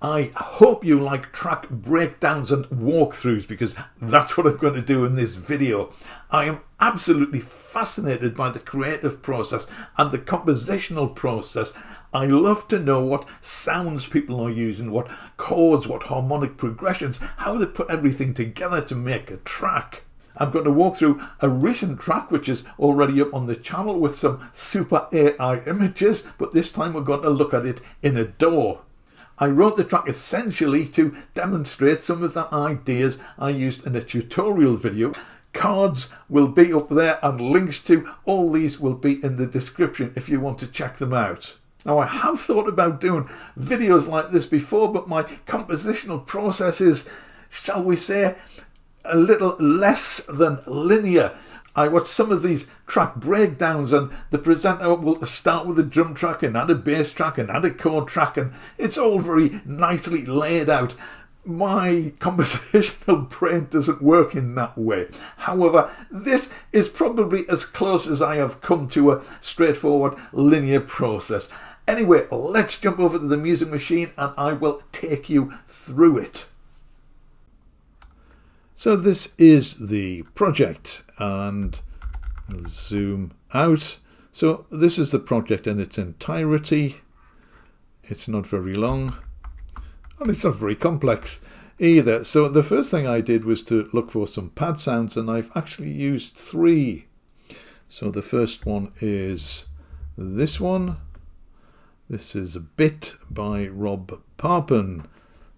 I hope you like track breakdowns and walkthroughs, because that's what I'm going to do in this video. I am absolutely fascinated by the creative process and the compositional process. I love to know what sounds people are using, what chords, what harmonic progressions, how they put everything together to make a track. I'm going to walk through a recent track which is already up on the channel with some super AI images, but this time we're going to look at it in a DAW. I wrote the track essentially to demonstrate some of the ideas I used in a tutorial video. Cards will be up there and links to all these will be in the description if you want to check them out. Now, I have thought about doing videos like this before, but my compositional process is, shall we say, a little less than linear. I watch some of these track breakdowns and the presenter will start with a drum track and add a bass track and add a chord track, and it's all very nicely laid out. My compositional brain doesn't work in that way. However, this is probably as close as I have come to a straightforward linear process. Anyway, let's jump over to the music machine and I will take you through it. So this is the project, and I'll zoom out. So this is the project in its entirety. It's not very long, and it's not very complex either. So the first thing I did was to look for some pad sounds, and I've actually used 3. So the first one is this one. This is a Bit by Rob Parpin.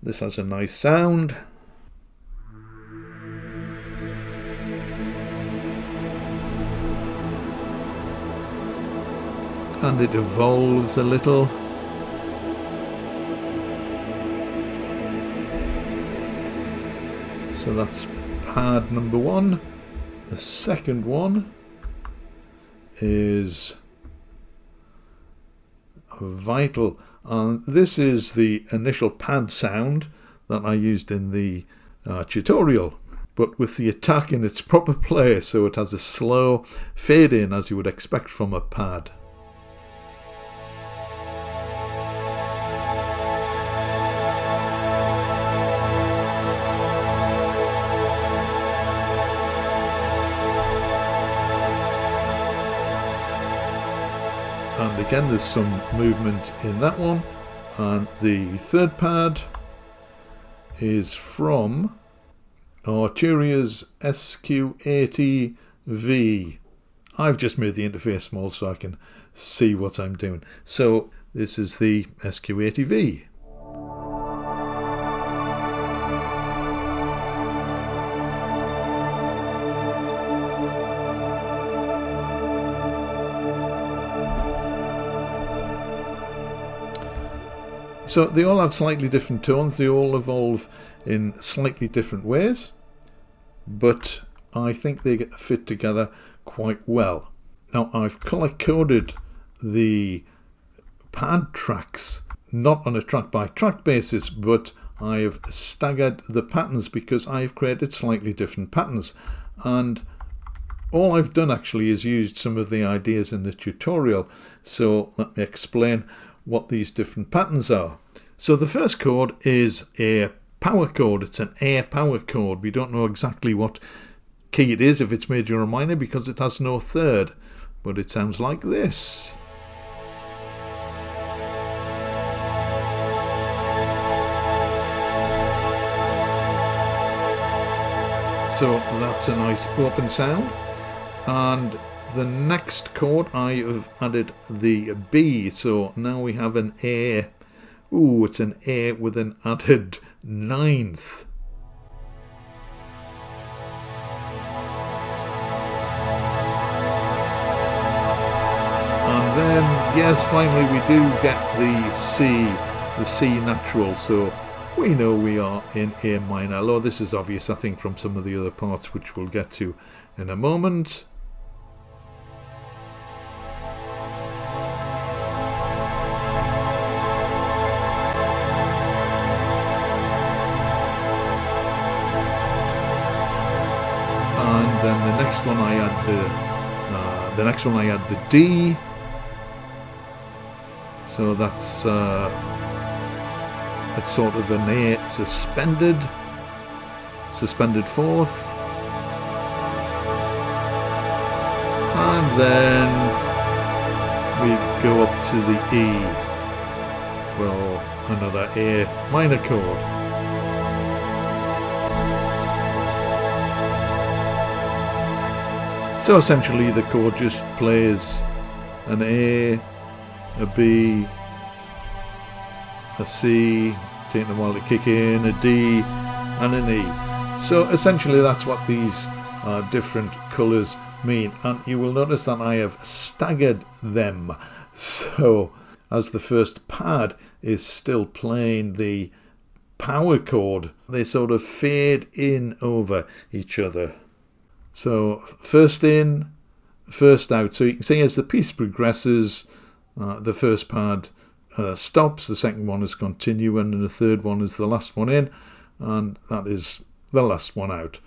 This has a nice sound. And it evolves a little. So that's pad number 1. The second one is Vital, and this is the initial pad sound that I used in the tutorial, but with the attack in its proper place, so it has a slow fade in as you would expect from a pad. And again, there's some movement in that one. And the third pad is from Arturia's SQ80V. I've just made the interface small so I can see what I'm doing. So this is the SQ80V. So they all have slightly different tones, they all evolve in slightly different ways, but I think they fit together quite well. Now I've color coded the pad tracks, not on a track by track basis, but I have staggered the patterns because I've created slightly different patterns, and all I've done actually is used some of the ideas in the tutorial. So let me explain what these different patterns are. So the first chord is a power chord. It's an A power chord. We don't know exactly what key it is, if it's major or minor, because it has no third, but it sounds like this. So that's a nice open sound. And the next chord I have added the B, so now we have an A. Ooh, it's an A with an added 9th. And then, yes, finally we do get the C natural, so we know we are in A minor. Although this is obvious, I think, from some of the other parts which we'll get to in a moment. And then the next one I add the D. So that's It's sort of an A suspended fourth, and then we go up to the E for another A minor chord. So essentially the chord just plays an A, a B, a C, taking a while to kick in, a D and an E. So essentially that's what these different colours mean, and you will notice that I have staggered them. So as the first pad is still playing the power chord, they sort of fade in over each other. So first in, first out. So you can see as the piece progresses, the first pad stops, the second one is continuing, and the third one is the last one in, and that is the last one out.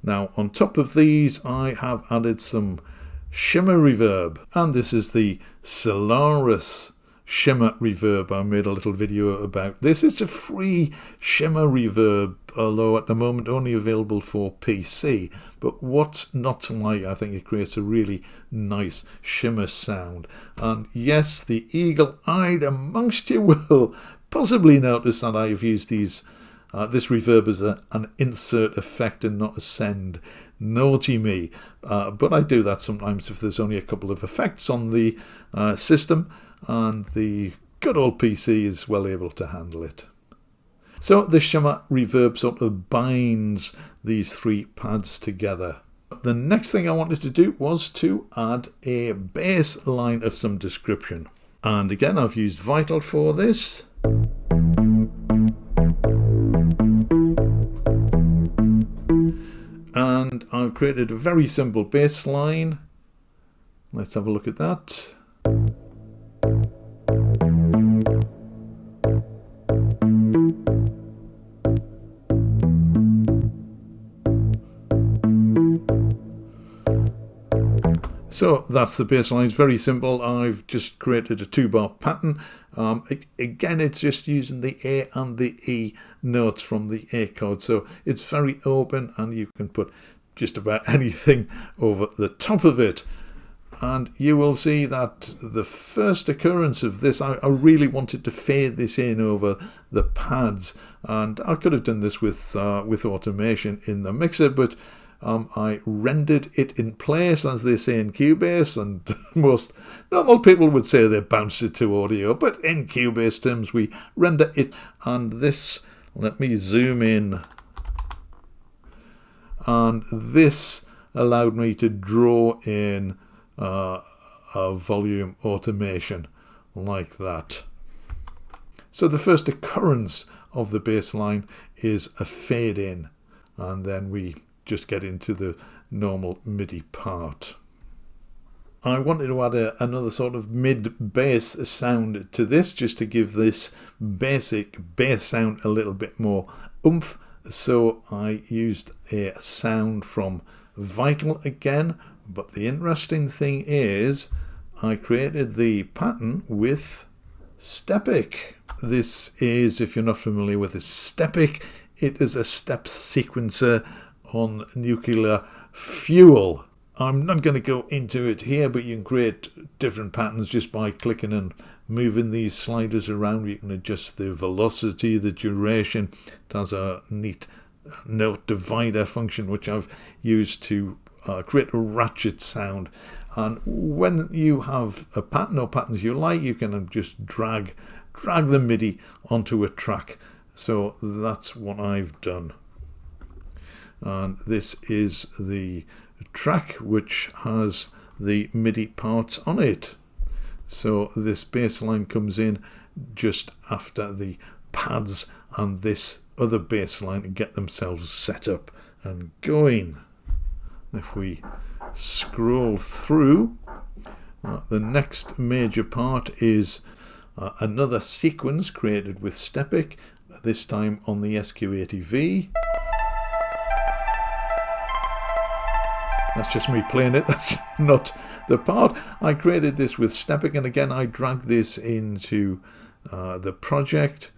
Now on top of these I have added some Shimmer Reverb, and this is the Solaris Shimmer Reverb. I made a little video about this. It's a free Shimmer Reverb, although at the moment only available for PC, but what's not to like? I think it creates a really nice shimmer sound. And yes, the eagle-eyed amongst you will possibly notice that I've used these this reverb as an insert effect and not a send. Naughty me. But I do that sometimes if there's only a couple of effects on the system, and the good old PC is well able to handle it. So the Shimmer Reverb sort of binds these three pads together. The next thing I wanted to do was to add a bass line of some description. And again, I've used Vital for this. And I've created a very simple bass line. Let's have a look at that. So that's the bass line. It's very simple. I've just created a 2-bar pattern. Again, it's just using the A and the E notes from the A chord. So it's very open, and you can put just about anything over the top of it. And you will see that the first occurrence of this, I really wanted to fade this in over the pads. And I could have done this with automation in the mixer, but I rendered it in place, as they say in Cubase, and most normal people would say they bounced it to audio, but in Cubase terms we render it. And this, let me zoom in, and this allowed me to draw in a volume automation like that. So the first occurrence of the bass line is a fade in, and then we just get into the normal MIDI part. I wanted to add another sort of mid-bass sound to this, just to give this basic bass sound a little bit more oomph. So I used a sound from Vital again, but the interesting thing is I created the pattern with Steppic. This is, if you're not familiar with this, Steppic, it is a step sequencer on nuclear fuel. I'm not going to go into it here, but you can create different patterns just by clicking and moving these sliders around. You can adjust the velocity, the duration. It has a neat note divider function, which I've used to create a ratchet sound. And when you have a pattern or patterns you like, you can just drag the MIDI onto a track. So that's what I've done. And this is the track which has the MIDI parts on it. So this bass line comes in just after the pads and this other bass line to get themselves set up and going. If we scroll through, the next major part is another sequence created with Steppic, this time on the SQ80V. That's just me playing it, that's not the part. I created this with Steppic, and again I dragged this into the project.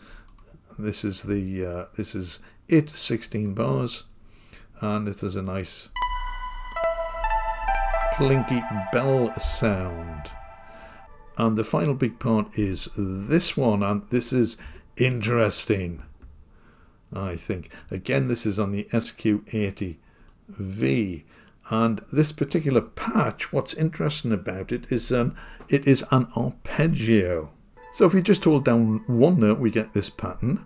This is the this is it, 16 bars, and it has a nice plinky bell sound. And the final big part is this one, and this is interesting, I think. Again, this is on the SQ80V, and this particular patch, what's interesting about it is an arpeggio. So if we just hold down one note, we get this pattern.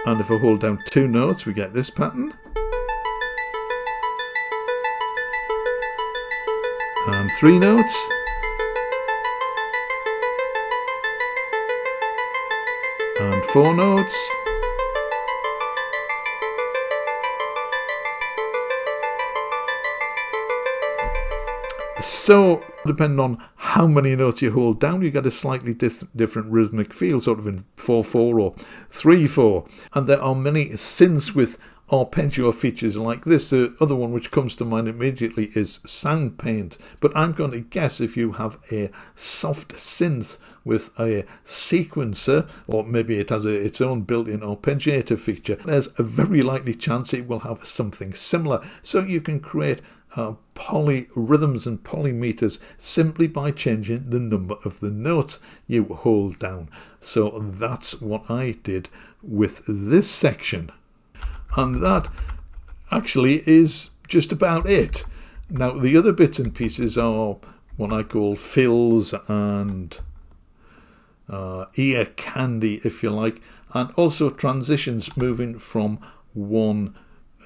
And if I hold down two notes, we get this pattern. And three notes. And four notes. So, depending on how many notes you hold down, you get a slightly different rhythmic feel, sort of in 4/4 or 3/4. And there are many synths with arpeggio features like this. The other one which comes to mind immediately is Sound Paint. But I'm going to guess if you have a soft synth with a sequencer, or maybe it has its own built-in arpeggiator feature, there's a very likely chance it will have something similar. So you can create polyrhythms and polymeters simply by changing the number of the notes you hold down. So that's what I did with this section. And that actually is just about it. Now the other bits and pieces are what I call fills and ear candy, if you like, and also transitions moving from one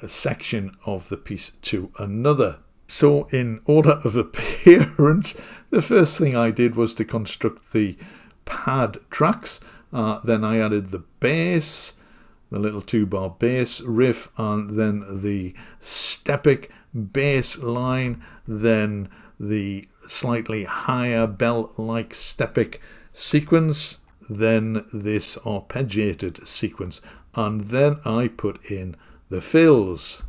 section of the piece to another. So in order of appearance, the first thing I did was to construct the pad tracks. Then I added the bass, the little 2-bar bass riff, and then the Steppic bass line, then the slightly higher bell-like Steppic sequence, then this arpeggiated sequence, and then I put in the fills.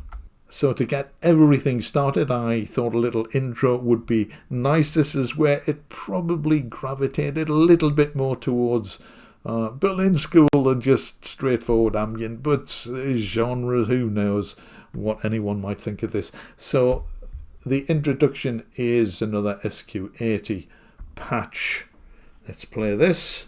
So to get everything started, I thought a little intro would be nice. This is where it probably gravitated a little bit more towards Berlin School than just straightforward ambient, but genre, who knows what anyone might think of this. So the introduction is another SQ80 patch. Let's play this.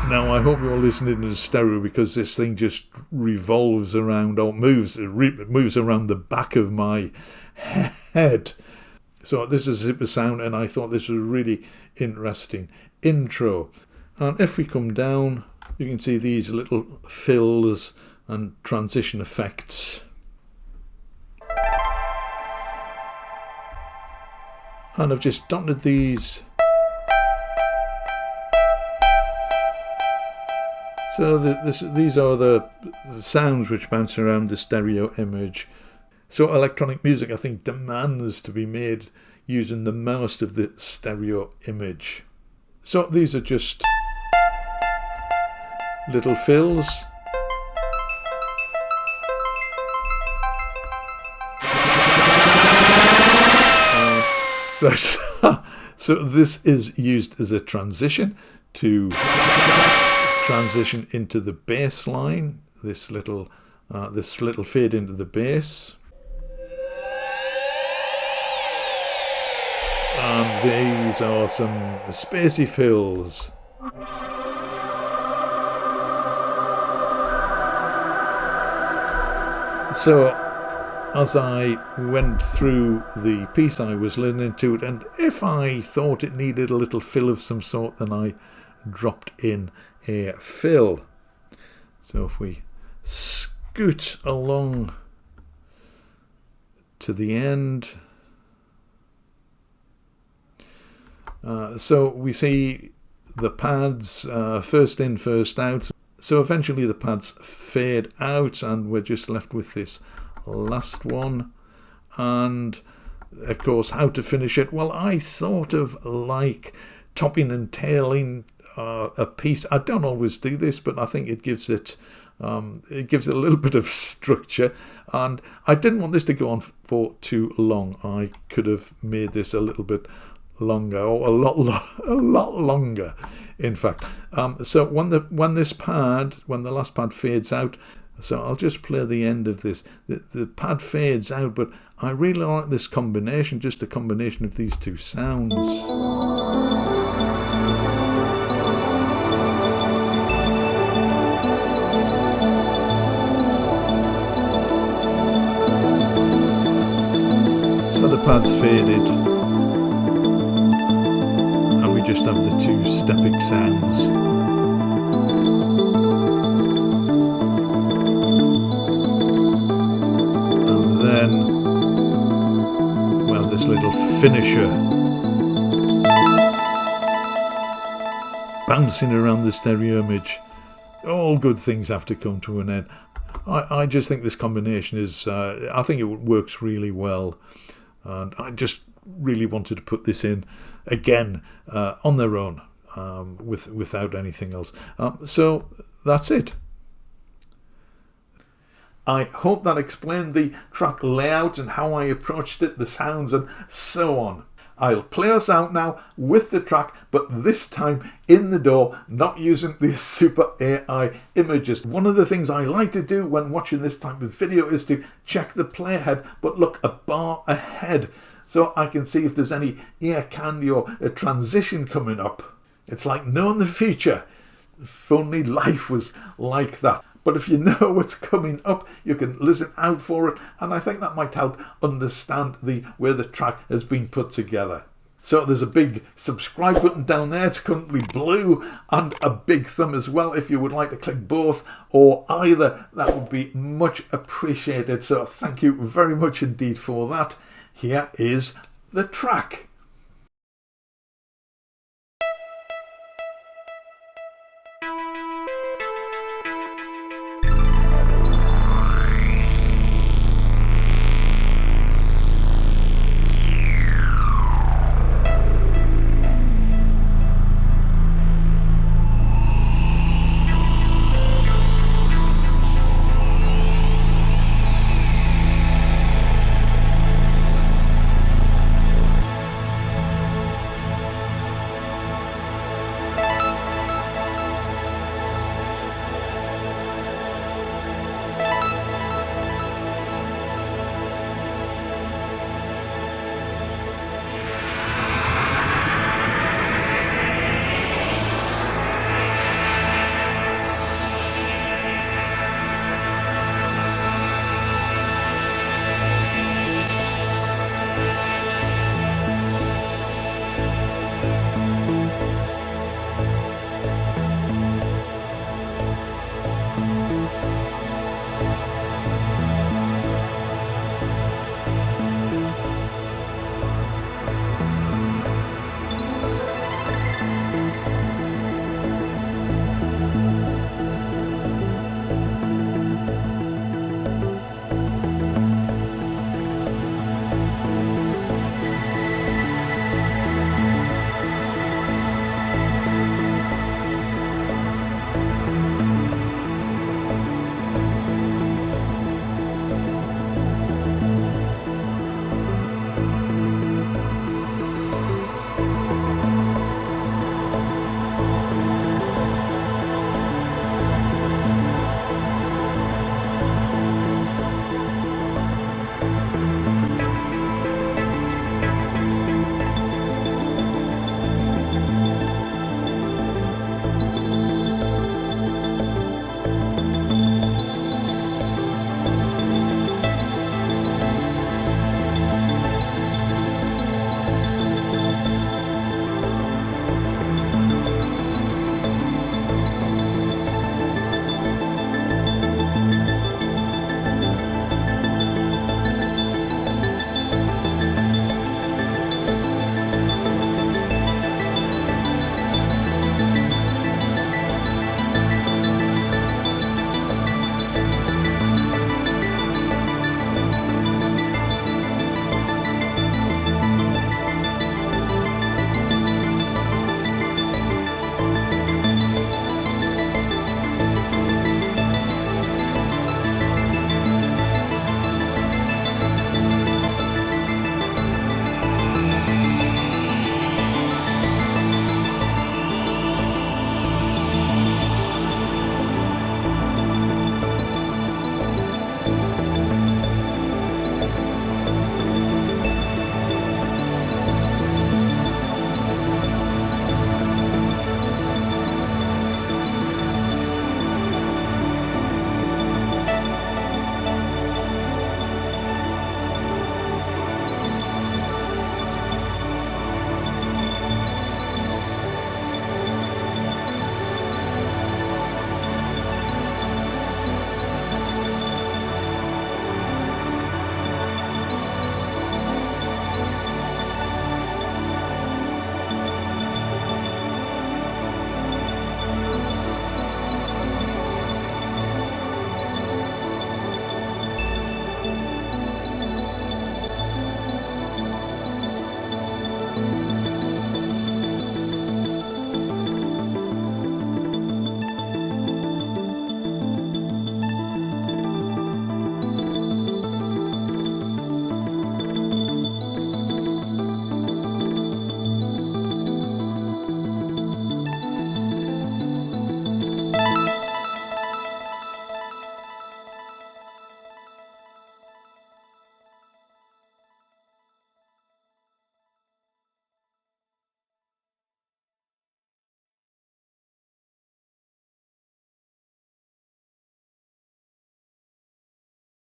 Now I hope you're listening in stereo, because this thing just revolves around, or moves around the back of my head. So this is Zipper Sound, and I thought this was a really interesting intro. And if we come down, you can see these little fills and transition effects. And I've just dotted these. So these are the sounds which bounce around the stereo image. So electronic music, I think, demands to be made using the most of the stereo image. So these are just little fills. So this is used as a transition to transition into the bass line. This little fade into the bass. And these are some spacey fills. So as I went through the piece, I was listening to it, and if I thought it needed a little fill of some sort, then I dropped in a fill. So if we scoot along to the end, so we see the pads first in, first out. So eventually the pads fade out, and we're just left with this last one. And of course, how to finish it? Well, I sort of like topping and tailing a piece. I don't always do this, but I think it gives it It gives it a little bit of structure, and I didn't want this to go on for too long. I could have made this a little bit longer, or a lot longer, in fact. So when the last pad fades out, so I'll just play the end of this. The pad fades out, but I really like this combination, just a combination of these two sounds. So the pad's faded, and we just have the two Steppic sounds. And then, well, this little finisher bouncing around the stereo image. All good things have to come to an end. I just think this combination is, I think it works really well. And I just really wanted to put this in again on their own, without anything else. So that's it. I hope that explained the track layout and how I approached it, the sounds and so on. I'll play us out now with the track, but this time in the DAW, not using the super AI images. One of the things I like to do when watching this type of video is to check the playhead, but look a bar ahead, so I can see if there's any ear candy or a transition coming up. It's like knowing the future. If only life was like that. But if you know what's coming up, you can listen out for it, and I think that might help understand the way the track has been put together. So there's a big subscribe button down there, it's currently blue, and a big thumb as well if you would like to click both or either. That would be much appreciated, so thank you very much indeed for that. Here is the track.